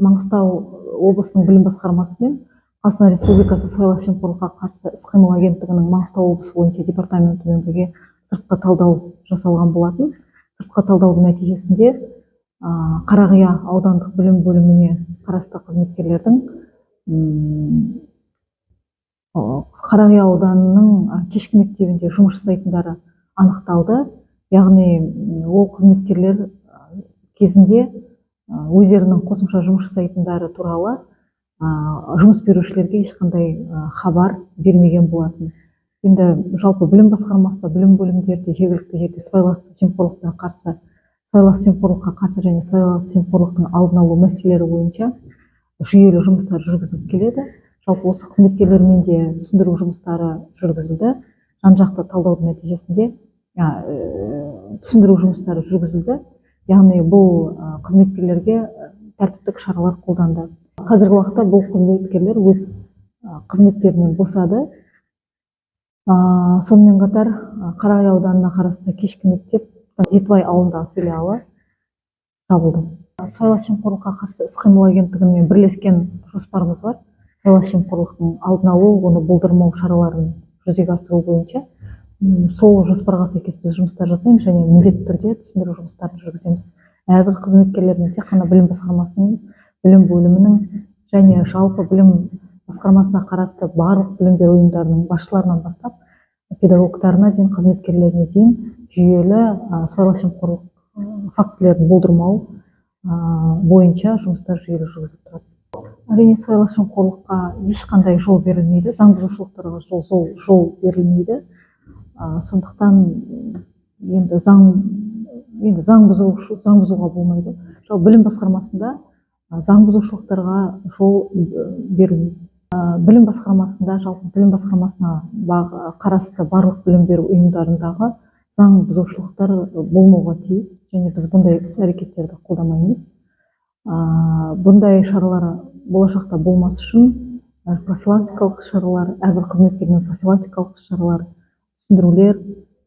Маңғыстау облысының білім басқармасы мен Қазақстан Республикасы сыбайлас жемқорлыққа қарсы іс-қимыл агенттігінің Маңғыстау облысы бойынша департаментімен бірге сыртқы талдау жасалған болатын. Сыртқы талдаудың нәтижесінде Қарақия аудандық білім бөліміне қарасты қызметкерлердің Қарақия ауданының кешкі мектебінде жұмыс жасайтындары анықталды. Яғни ол қызметкерлер кезінде өздерінің қосымша жұмыс жасайтындары туралы жұмыс берушілерге ешқандай хабар бермеген болатын. Енді жалпы білім басқармасында, білім бөлімдерде жергілікті жерде сыбайлас жемқорлыққа қарсы және сыбайлас жемқорлықтың алдын алу мәселелері бойынша жүйелі жұмыстар жүргізіліп келеді. Жалпы осы қызметкерлермен де түсіндіру жұмыстары жүргізілді. Жан-жақты талдаудың нәтижесінде түсіндіру жұмыстары жүргізілді. Яғни бұл қызметкерлерге тәртіптік шаралар қолданды. Қазіргі уақытта бұл қызметкерлер өз қызметтерінен босады. Сонымен қатар Қарақия ауданына қарасты кешкі мектеп Жетібай ауылындағы филиалы жабылды. Сыбайлас жемқорлыққа қарсы іс-қимыл агенттігімен бірлескен жоспарымыз бар. Сыбайлас жемқорлықтың алдын алу, оны болдырмау шараларын жүзеге асыру бойынша сол жоспарға сәйкес біз жұмыстар жасаймыз және міндетті түрде түсіндіру жұмыстарын жүргіземіз. Әрбір қызметкерлермен тек қана білім басқармасының, білім бөлімінің және жалпы білім басқармасына қарасты барлық білім беру ұйымдарының басшыларынан бастап педагогтарына дейін, қызметкерлеріне дейін жүйелі сыбайлас жемқорлық фактілерін болдырмау бойынша жұмыстар жүйелі жүргізіліп тұрады. Әрине, сыбайлас жемқорлыққа ешқандай жол берілмейді, заң бұзушылықтарға жол берілмейді. Сондықтан енді заң бұзуға болмайды. Жалпы білім басқармасында заң бұзушылықтарға жол берілмейді. Білім басқармасында, жалпы білім басқармасына қарасты барлық білім беру ұйымдарындағы заң бұзушылықтар болмауға тиіс және біз бұндай іс-әрекеттерді қолдамаймыз. Бұндай шаралар болашақта болмас үшін профилактикалық шаралар, әрбір қызметкермен профилактикалық шаралар, түсіндірулер,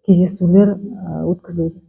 кездесулер өткізілуде.